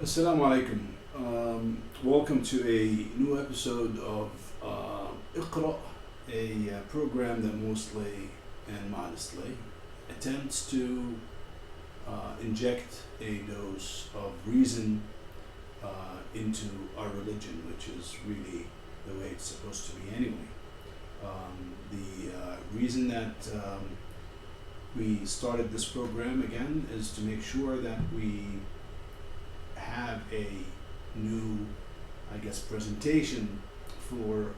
Assalamu alaikum. Welcome to a new episode of IQRAA, a program that mostly and modestly attempts to inject a dose of reason into our religion, which is really the way it's supposed to be anyway. The reason that we started this program again is to make sure that we have a new, presentation for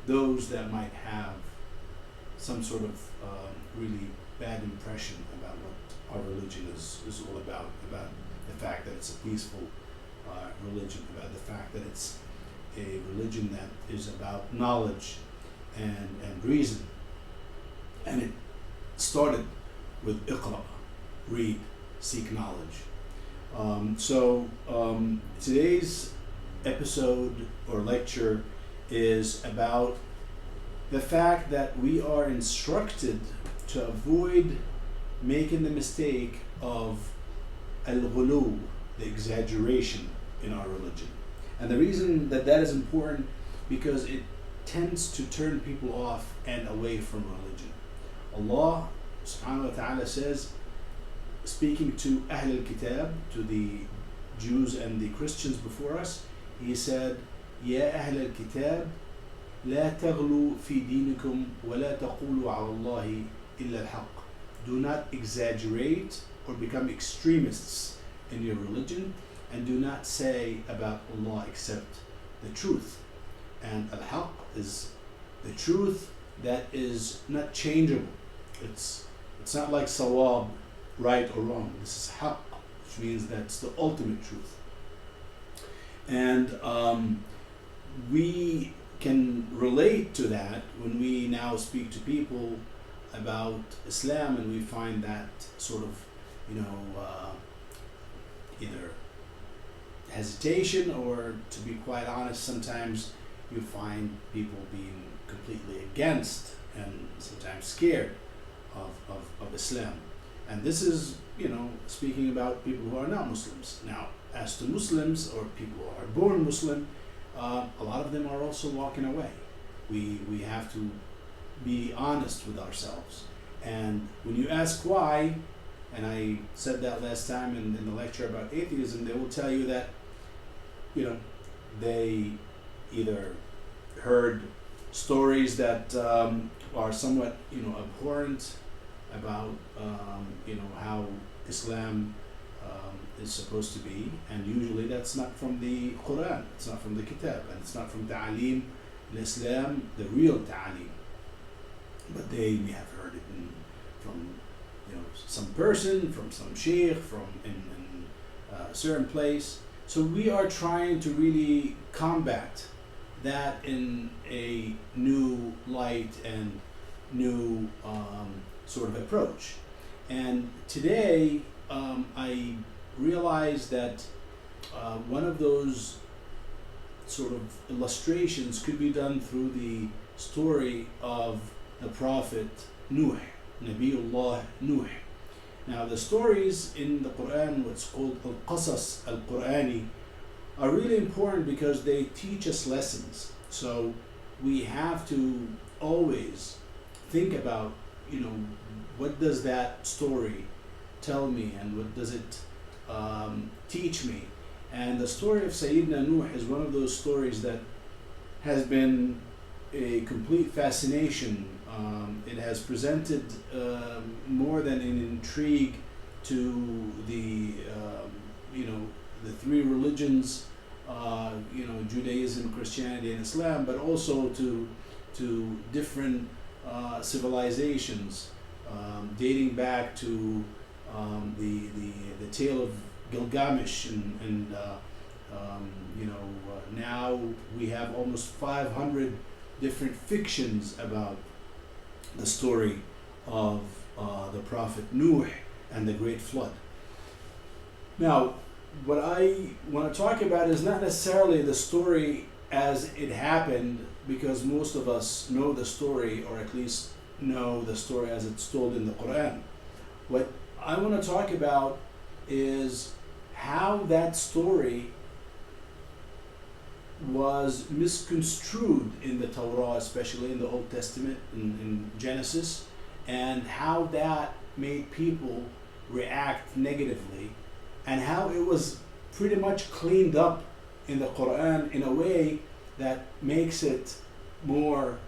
those that might have some sort of really bad impression about what our religion is all about the fact that it's a peaceful religion, about the fact that it's a religion that is about knowledge and reason. And it started with Iqra, read, seek knowledge. Today's episode or lecture is about the fact that we are instructed to avoid making the mistake of al-ghulu, the exaggeration in our religion. And the reason that that is important because it tends to turn people off and away from religion. Allah subhanahu wa ta'ala says, speaking to Ahl al-Kitab, to the Jews and the Christians before us, he said, يا أهل الكتاب لا تغلوا في دينكم ولا تقولوا على الله إلا الحق. Do not exaggerate or become extremists in your religion, and do not say about Allah except the truth. And al-haq is the truth that is not changeable. It's not like sawab, right or wrong. This is haqq, which means that's the ultimate truth. And we can relate to that when we now speak to people about Islam, and we find that sort of, either hesitation, or, to be quite honest, sometimes you find people being completely against and sometimes scared of Islam. And this is, speaking about people who are not Muslims. Now, as to Muslims or people who are born Muslim, a lot of them are also walking away. We have to be honest with ourselves. And when you ask why, and I said that last time in the lecture about atheism, they will tell you that, they either heard stories that are somewhat, abhorrent about how Islam is supposed to be, and usually that's not from the Quran, it's not from the Kitab, and it's not from Ta'aleem al-Islam, the real Ta'aleem. But they may have heard it from some person, from some sheikh, from in a certain place. So we are trying to really combat that in a new light and new sort of approach. And today I realized that one of those sort of illustrations could be done through the story of the Prophet Nuh, Nabiullah Nuh. Now, the stories in the Quran, what's called al-Qasas al-Qurani, are really important because they teach us lessons. So we have to always think about, what does that story tell me, and what does it teach me? And the story of Sayyidina Nuh is one of those stories that has been a complete fascination. It has presented more than an intrigue to the three religions, Judaism, Christianity, and Islam, but also to different civilizations, dating back to the tale of Gilgamesh, and now we have almost 500 different fictions about the story of the Prophet Nuh and the Great Flood. Now, what I want to talk about is not necessarily the story as it happened, because most of us know the story, or at least know the story as it's told in the Quran. What I want to talk about is how that story was misconstrued in the Torah, especially in the Old Testament, in Genesis, and how that made people react negatively, and how it was pretty much cleaned up in the Quran in a way that makes it more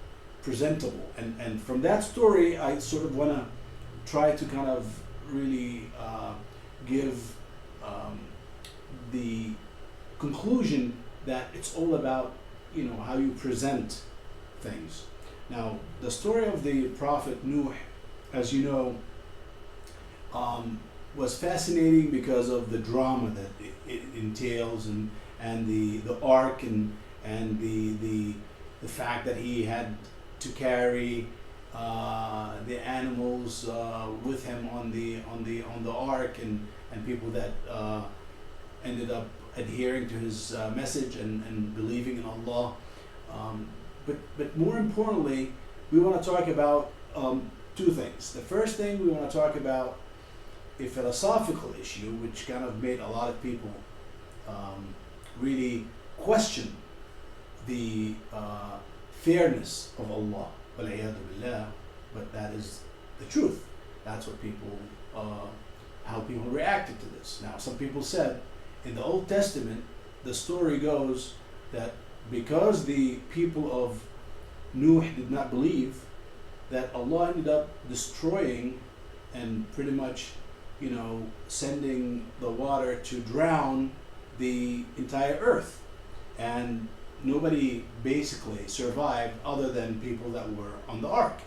presentable. And from that story, I sort of want to try to kind of really give the conclusion that it's all about, how you present things. Now, the story of the Prophet Nuh, as you know, was fascinating because of the drama that it entails, and the ark, and the fact that he had to carry the animals with him on the ark, and people that ended up adhering to his message and believing in Allah. But more importantly, we want to talk about two things. The first thing, we want to talk about a philosophical issue which kind of made a lot of people really question the fairness of Allah. But that is the truth. That's what people, how people reacted to this. Now, some people said, in the Old Testament, the story goes that because the people of Nuh did not believe, that Allah ended up destroying and pretty much, sending the water to drown the entire earth. And nobody basically survived other than people that were on the ark.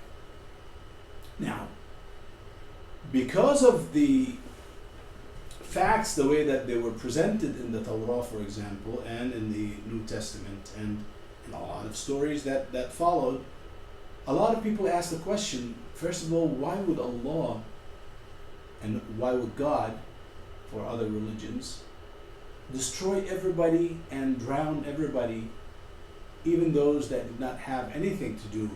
Now, because of the facts, the way that they were presented in the Torah, for example, and in the New Testament, and in a lot of stories that followed, a lot of people ask the question, first of all, why would Allah and why would God, for other religions, destroy everybody and drown everybody, even those that did not have anything to do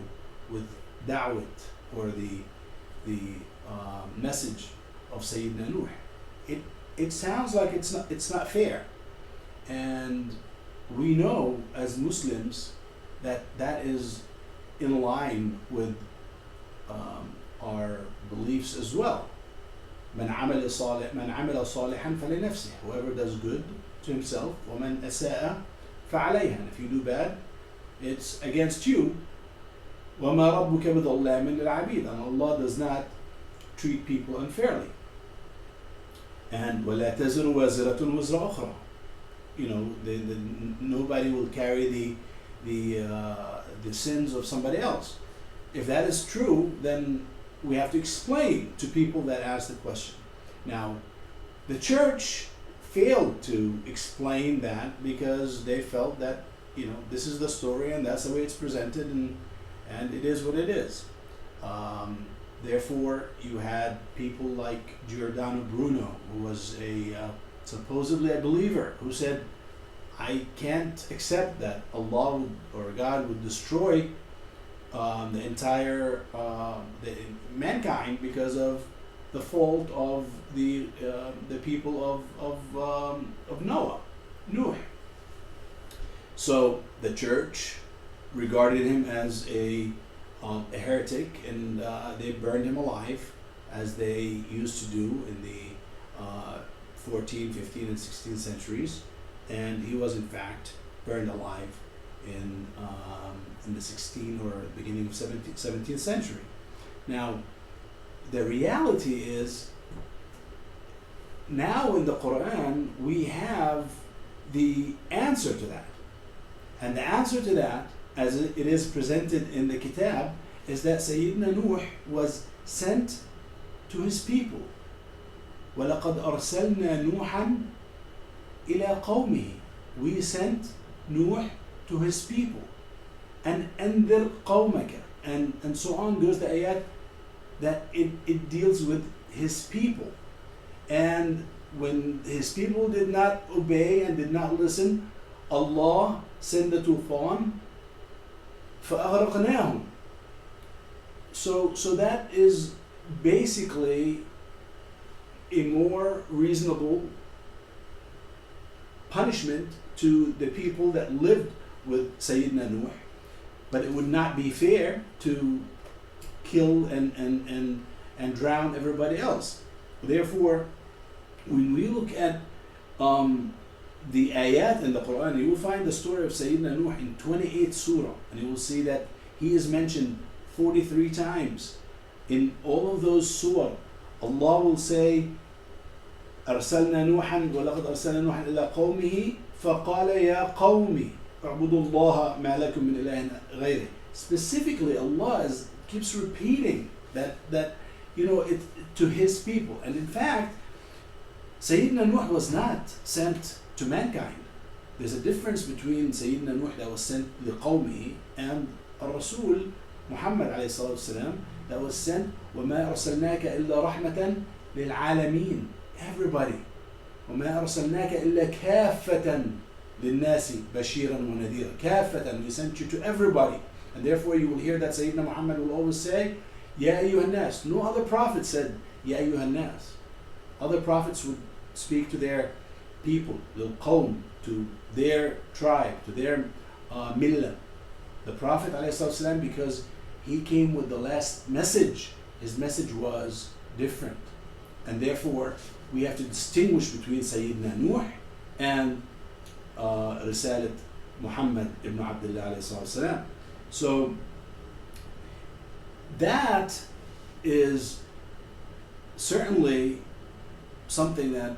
with da'wat or the message of Sayyidina Nuh? It sounds like it's not fair, and we know as Muslims that is in line with our beliefs as well. من عمل صالحا فلنفسه. Whoever does good to himself. ومن أساء فعليها. And if you do bad, it's against you. وما ربك بظلام للعبيد. And Allah does not treat people unfairly. And ولا تزر وازرة وزر أخرى. Nobody will carry the sins of somebody else. If that is true, then we have to explain to people that ask the question. Now, the church failed to explain that because they felt that this is the story and that's the way it's presented, and it is what it is. Therefore, you had people like Giordano Bruno, who was supposedly a believer, who said, I can't accept that Allah or God would destroy the entire mankind because of the fault of the people of Nuh. So the church regarded him as a heretic, and they burned him alive, as they used to do in the 14th, 15th, and 16th centuries. And he was in fact burned alive in the 16th or beginning of 17th century. Now, the reality is, now in the Quran we have the answer to that. And the answer to that, as it is presented in the Kitab, is that Sayyidina Nuh was sent to his people. وَلَقَدْ أَرْسَلْنَا نُوحًا إِلَى قَوْمِهِ. We sent Nuh to his people. And أَنذِرْ قَوْمَكَ. And so on goes the ayat that it deals with his people. And when his people did not obey and did not listen, Allah sent the tufan, فَأَغْرَقْنَاهُمْ. So that is basically a more reasonable punishment to the people that lived with Sayyidina Nuh. But it would not be fair to kill and drown everybody else. Therefore, when we look at the ayat in the Quran, you will find the story of Sayyidina Nuh in 28 surah, and you will see that he is mentioned 43 times. In all of those surah, Allah will say, أرسلنا نوحا ولقد أرسلنا نوحا إلى قومه فقال يا قوم اعبدوا الله ما لكم من إله غيره. Specifically, Allah keeps repeating that it to His people. And in fact, Sayyidina Nuh was not sent to mankind. There's a difference between Sayyidina Nuh that was sent to قومه and Rasul Muhammad عليه الصلاة والسلام that was sent وما أرسلناك إلا رحمة للعالمين. Everybody. وما أرسلناك إلا كافة للناس بشيرا ونذيرا. كافة, we sent you to everybody. And therefore you will hear that Sayyidina Muhammad will always say يا أيها الناس. No other prophet said يا أيها الناس. Other prophets would speak to their people, the qawm, to their tribe, to their millah. The Prophet ﷺ, because he came with the last message, his message was different. And therefore, we have to distinguish between Sayyidina Nuh and Risalat Muhammad ibn Abdullah ﷺ. So, that is certainly something that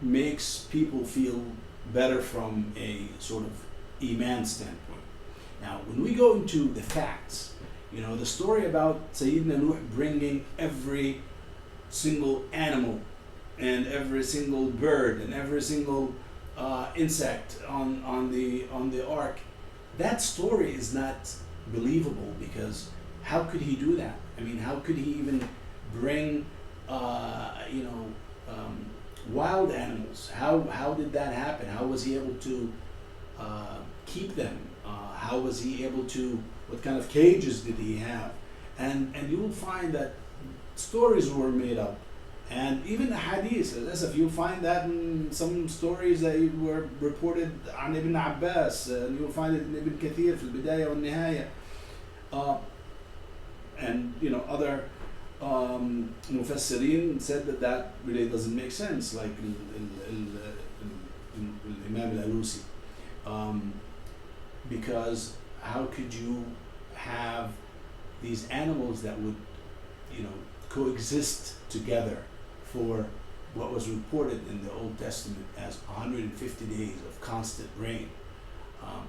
makes people feel better from a sort of Iman standpoint. Now, when we go into the facts, the story about Sayyidina Nuh bringing every single animal and every single bird and every single insect on the ark, that story is not believable, because how could he do that? I mean, how could he even bring wild animals? How did that happen? How was he able to keep them? How was he able to? What kind of cages did he have? And you will find that stories were made up, and even the hadith. As if you'll find that in some stories that were reported on Ibn Abbas, and you'll find it in Ibn Kathir, في البداية والنهاية, and other Mufassirin said that really doesn't make sense, like Imam al-Alusi, because how could you have these animals that would coexist together for what was reported in the Old Testament as 150 days of constant rain?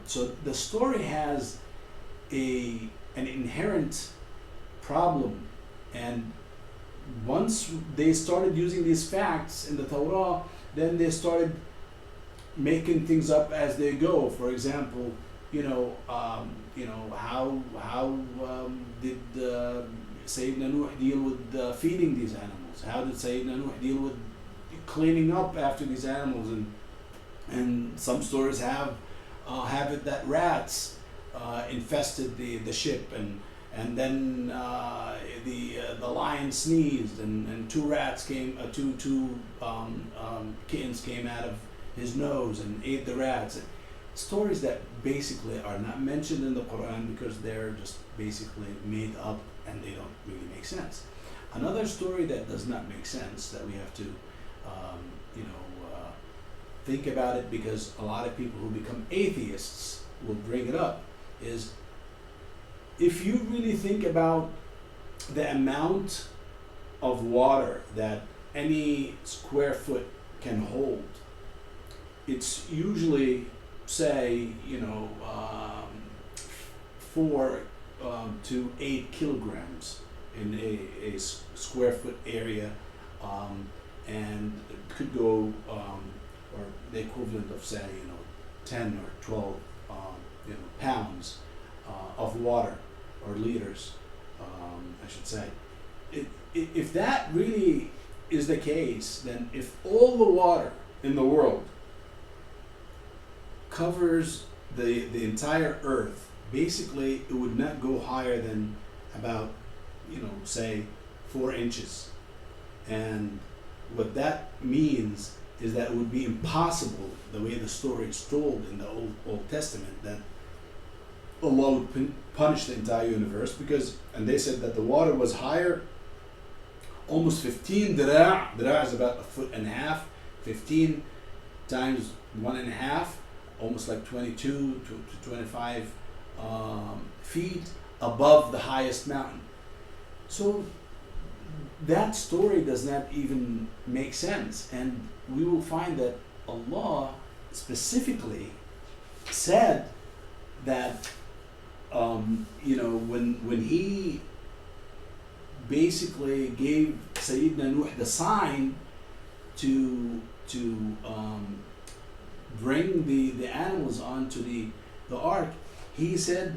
So the story has an inherent problem. And once they started using these facts in the Torah, then they started making things up as they go. For example, how did Sayyidina Nuh deal with feeding these animals? How did Sayyidina Nuh deal with cleaning up after these animals? And some stories have it that rats infested the ship, and then the lion sneezed, and two kittens came out of his nose and ate the rats. Stories that basically are not mentioned in the Quran because they're just basically made up and they don't really make sense. Another story that does not make sense, that we have to think about it, because a lot of people who become atheists will bring it up, is if you really think about the amount of water that any square foot can hold, it's usually, say, 4 to 8 kilograms in a square foot area, and it could go, or the equivalent of, say, 10 or 12 pounds of water, or liters, I should say. If that really is the case, then if all the water in the world covers the entire earth, basically it would not go higher than about, say, 4 inches. And what that means is that it would be impossible, the way the story is told in the Old Testament, that Allah would punish the entire universe, because, and they said that the water was higher, almost 15 dira'. Dira' is about 1.5 feet, 15 times 1.5, almost like 22 to 25 feet above the highest mountain. So that story does not even make sense, and we will find that Allah specifically said that when He basically gave Sayyidina Nuh the sign to bring the animals onto the ark, He said,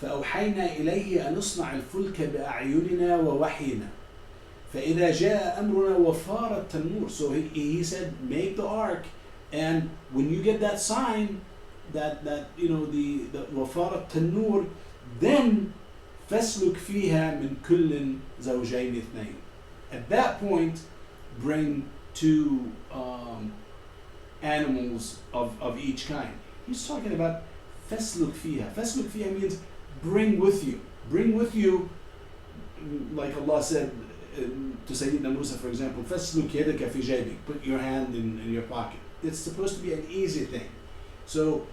فأوحينا إليه أن نصنع الفلك بأعيننا ووحينا فإذا جاء أمرنا وفار التنور. So he said, make the ark, and when you get that sign, that the وفار التنور, then فاسلك فيها من كل زوجين اثنين. At that point, bring two animals of each kind. He's talking about فاسلك فيها. فاسلك فيها means bring with you. Bring with you, like Allah said to Sayyidina Musa, for example, فاسلك يدك في جيبك. Put your hand in your pocket. It's supposed to be an easy thing. So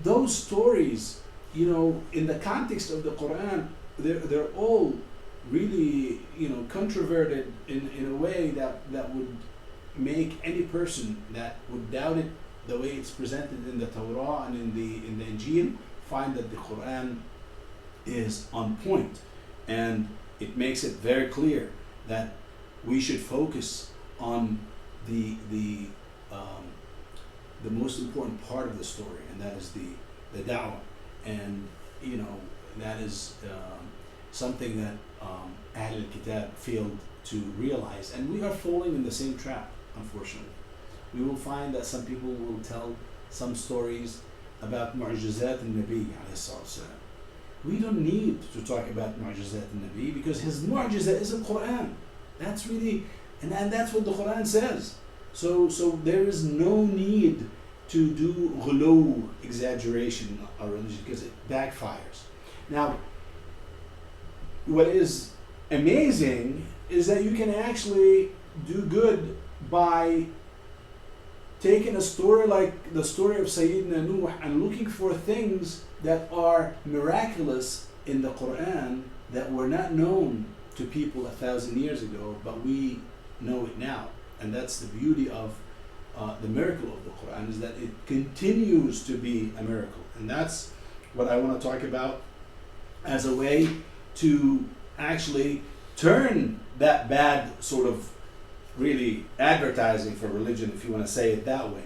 those stories, in the context of the Quran, they're all really, controverted in a way that would make any person that would doubt it the way it's presented in the Torah and in the Injil find that the Quran is on point, and it makes it very clear that we should focus on the most important part of the story, and that is the da'wah. And that is something that Ahl al-Kitab failed to realize, and we are falling in the same trap, unfortunately. We will find that some people will tell some stories about mu'jizat al-Nabi alayhi salam. We don't need to talk about mu'jizat al-Nabi, because his mu'jiza is the Quran. That's really, and that's what the Quran says. So there is no need to do ghulu, exaggeration of religion, because it backfires. Now, what is amazing is that you can actually do good by taking a story like the story of Sayyidina Nuh and looking for things that are miraculous in the Quran that were not known to people 1,000 years ago, but we know it now. And that's the beauty of the miracle of the Quran, is that it continues to be a miracle. And that's what I want to talk about as a way to actually turn that bad sort of really advertising for religion, if you want to say it that way.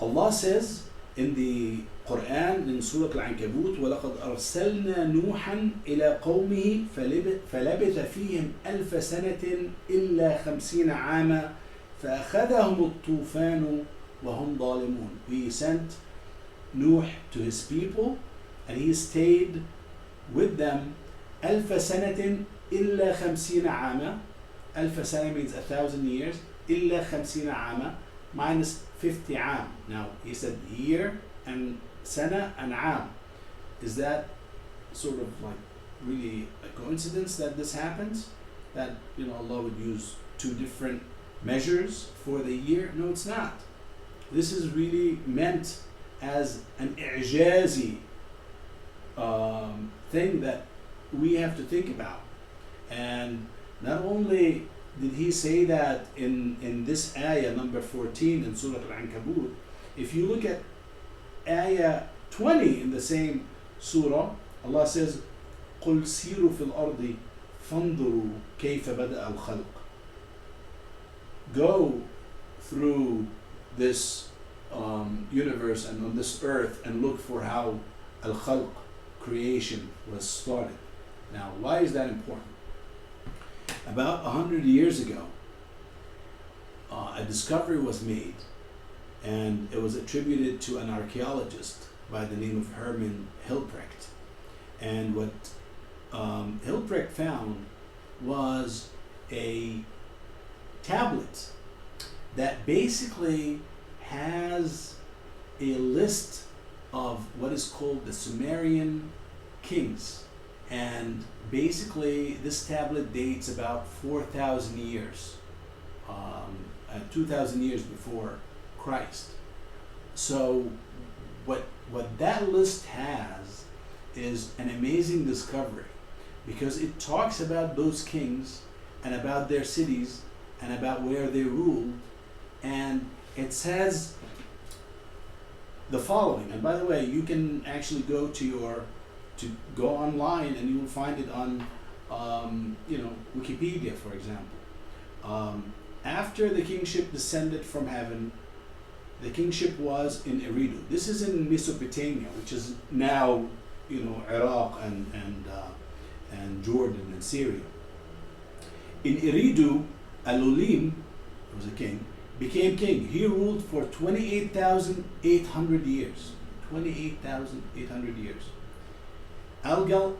Allah says in the Quran, in Surah Al-Ankabut, وَلَقَدْ أَرْسَلْنَا نُوحًا إِلَىٰ قَوْمِهِ فَلَبِثَ فِيهِمْ أَلْفَ سَنَةٍ إِلَّا 50 عَامًا فَأَخَذَهُمُ الطُّوفَانُ وَهُمْ ظَالِمُونَ. We sent Nuh to his people, and he stayed with them ألف سنة إلا 50 عاما. ألف سنة means 1,000 years. إلا 50 عاما minus 50 عام. Now he said year and سنة and عام. Is that sort of like really a coincidence that this happens? That Allah would use two different measures for the year? No, it's not. This is really meant as an i'jazi thing that we have to think about. And not only did he say that in this ayah number 14 in Surah Al-Ankabut, if you look at ayah 20 in the same surah, Allah says, قُلْ سِيرُوا فِي الْأَرْضِ فَانْظُرُوا كَيْفَ بَدَأَ الْخَلْقِ. Go through this universe and on this earth and look for how al-khalq, creation, was started. Now, why is that important? About 100 years ago, a discovery was made, and it was attributed to an archaeologist by the name of Herman Hilprecht. And what Hilprecht found was a tablet that basically has a list of what is called the Sumerian kings. And basically, this tablet dates about 4,000 years, 2,000 years before Christ. So, what that list has is an amazing discovery, because it talks about those kings and about their cities and about where they ruled, and it says the following. And by the way, you can actually go go online and you will find it on Wikipedia, for example. After the kingship descended from heaven, the kingship was in Eridu. This is in Mesopotamia, which is now Iraq and Jordan and Syria. In Eridu, Alulim, who was a king, became king. He ruled for 28,800 years. 28,800 years. Alalgar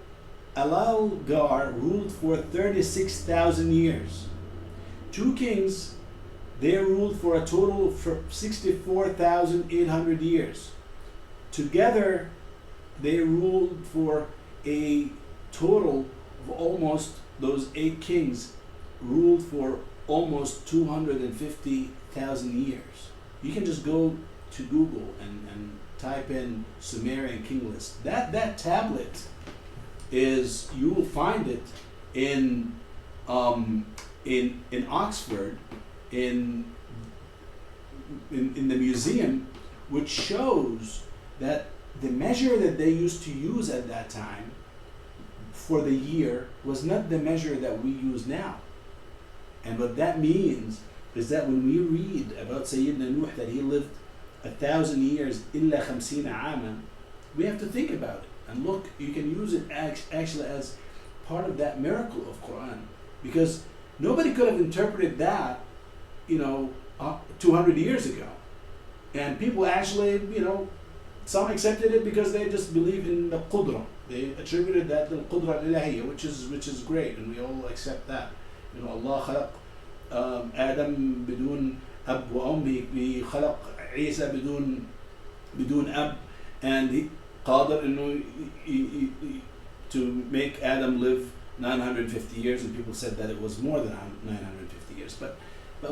ruled for 36,000 years. Two kings, they ruled for a total of 64,800 years. Together, they ruled for a total of almost, those 8 kings ruled for almost 250,000 years. You can just go to Google and type in Sumerian king list. That tablet is, you will find it in Oxford, in the museum, which shows that the measure that they used to use at that time for the year was not the measure that we use now. And what that means is that when we read about Sayyidina Nuh, that he lived 1,000 years, illa khamsina ama, we have to think about it. And look, you can use it actually as part of that miracle of Quran, because nobody could have interpreted that 200 years ago. And people actually, some accepted it because they just believe in the Qudra. They attributed that to the Qudra al-Ilahiyya, which is great, and we all accept that. Allah khalaq Adam بدون أب وأم. He خلق عيسى بدون أب, and he قادر to make Adam live 950 years, and people said that it was more than 950 years. But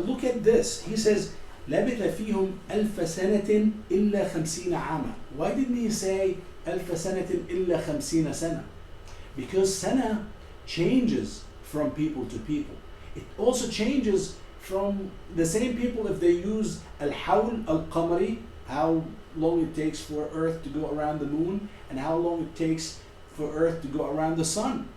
look at this. He says لبث فيهم ألف سنة إلا 50 عاما. Why didn't he say ألف سنة إلا 50 سنة? Because sana changes from people to people. It also changes from the same people if they use al-hawl al-qamari, how long it takes for Earth to go around the moon, and how long it takes for Earth to go around the sun.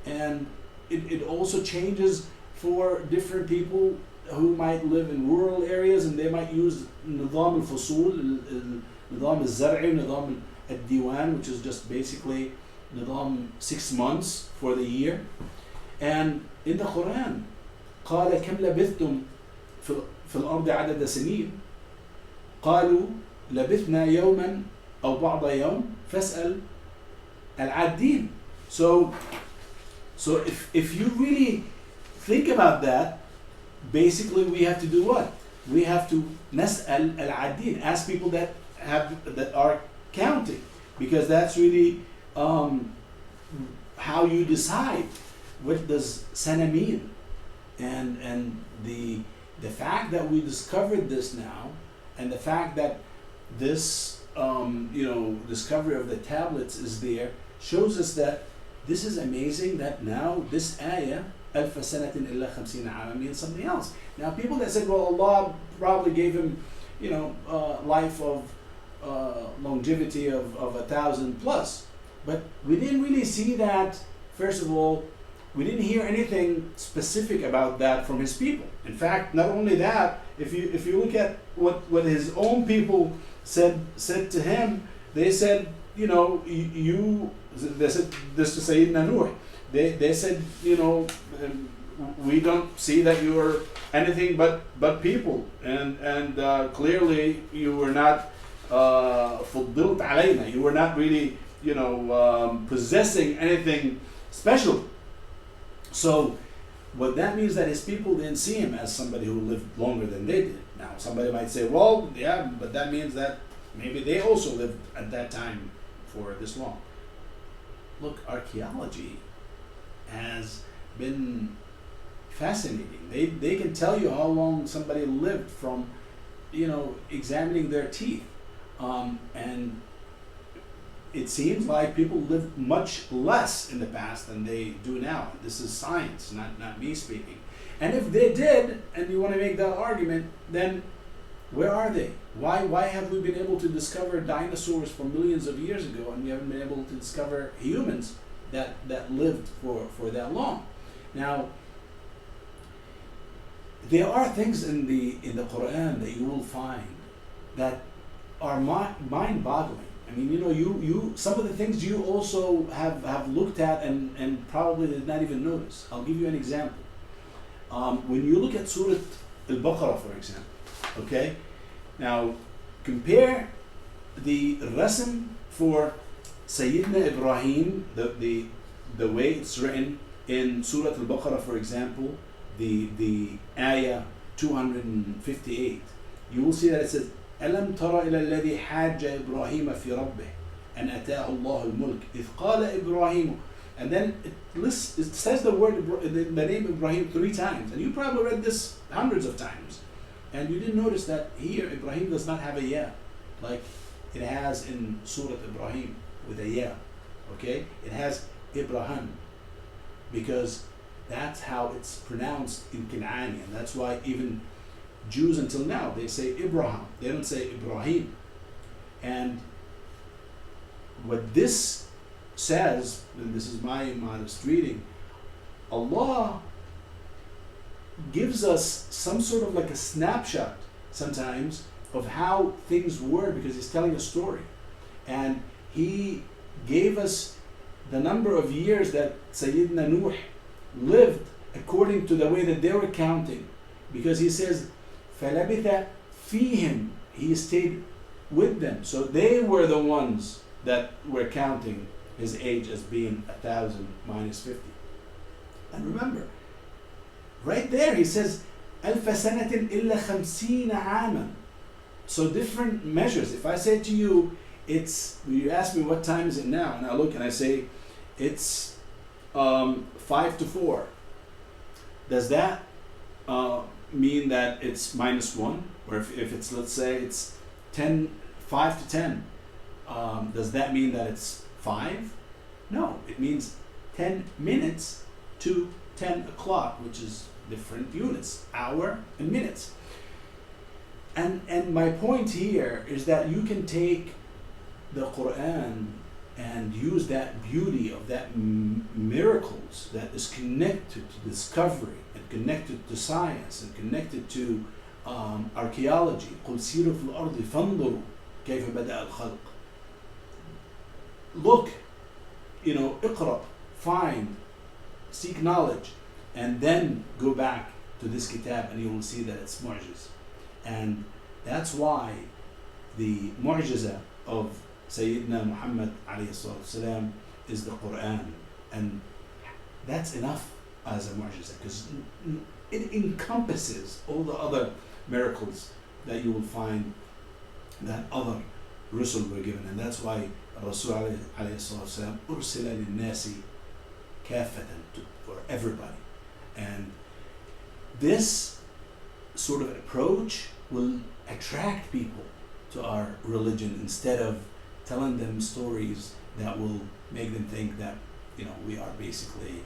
And it also changes for different people who might live in rural areas, and they might use nizam al-fusul, nizam al-zar'i, nizam al-diwan, which is just basically nizam 6 months for the year. And in the Quran, قال كم لبثتم في الأرض عدد سنين قالوا لبثنا يوما أو بعض يوم فاسأل العادين. So if you really think about that, basically we have to do what? We have to نسأل العادين, ask people that are counting, because that's really how you decide what does sana mean. And the fact that we discovered this now, and the fact that this discovery of the tablets is there, shows us that this is amazing, that now this ayah ألف سنة إلا 50 عاما means something else. Now people that said, well, Allah probably gave him life of longevity of 1,000 plus, but we didn't really see that. First of all, we didn't hear anything specific about that from his people. In fact, not only that, if you look at what his own people said to him, they said, they said this to Sayyidina Nuh. They said, we don't see that you are anything but people, and clearly you were not فضلت علينا. You were not really possessing anything special. So what that means that his people didn't see him as somebody who lived longer than they did. Now, somebody might say, well, yeah, but that means that maybe they also lived at that time for this long. Look, archaeology has been fascinating. They can tell you how long somebody lived from, examining their teeth. And it seems like people lived much less in the past than they do now. This is science, not me speaking. And if they did, and you want to make that argument, then where are they? Why have we been able to discover dinosaurs from millions of years ago, and we haven't been able to discover humans that lived for that long? Now, there are things in the Quran that you will find that are mind-boggling. I mean, you some of the things you also have looked at and probably did not even notice. I'll give you an example. When you look at Surah Al-Baqarah, for example, okay? Now, compare the rasm for Sayyidina Ibrahim, the way it's written in Surah Al-Baqarah, for example, the ayah 258. You will see that it says, ألم تر إلى الذي حاج إبراهيم في ربه أن أتاه الله الملك إذ قال إبراهيم. And then it says the name Ibrahim 3 times, and you probably read this hundreds of times, and you didn't notice that here Ibrahim does not have a ya, like it has in Surah Ibrahim with a ya. Okay, it has Ibrahim because that's how it's pronounced in Kanani, and that's why even Jews until now, they say Ibrahim, they don't say Ibrahim. And what this says, and this is my modest reading, Allah gives us some sort of like a snapshot sometimes of how things were because He's telling a story. And He gave us the number of years that Sayyidina Nuh lived according to the way that they were counting, because He says, فَلَبِثَ فِيهِمْ, He stayed with them. So they were the ones that were counting His age as being 1,000 minus 50. And remember, right there He says, أَلْفَ سَنَةٍ إِلَّا خَمْسِينَ عَامًا. So different measures. If I say to you, you ask me what time is it now, and I look and I say, it's 5 to 4. Does that mean that it's -1? Or if it's, let's say it's 5 to 10, does that mean that it's 5? No, it means 10 minutes to 10 o'clock, which is different units, hour and minutes. And my point here is that you can take the Quran and use that beauty of that miracles that is connected to discovery and connected to science and connected to archaeology. قُلْ سِيرُوا فِي الْأَرْضِ فَانظُرُوا كَيْفَ بَدَأَ الْخَلْقِ. Look, اقرأ, find, seek knowledge, and then go back to this kitab and you will see that it's mu'jiz. And that's why the mu'jiza of Sayyidina Muhammad ﷺ is the Quran, and that's enough as a mu'jiza because it encompasses all the other miracles that you will find that other Rusul were given. And that's why Rasul ﷺ ursila lin-nasi kafatan, for everybody. And this sort of approach will attract people to our religion instead of telling them stories that will make them think that we are basically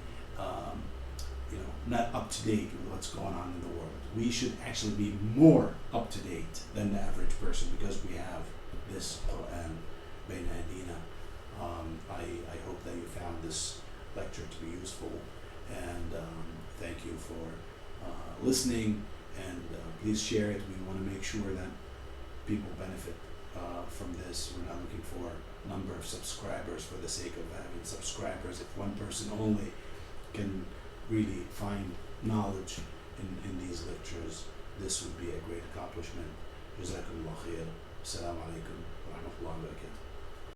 not up to date with what's going on in the world. We should actually be more up to date than the average person because we have this Quran bayna aydina. I hope that you found this lecture to be useful, and thank you for listening, and please share it. We want to make sure that people benefit from this. We're not looking for a number of subscribers for the sake of having subscribers. If one person only can really find knowledge in these lectures, this would be a great accomplishment. Jazakumullah khair. Assalamu alaikum wa rahmatullahi wa barakatuh.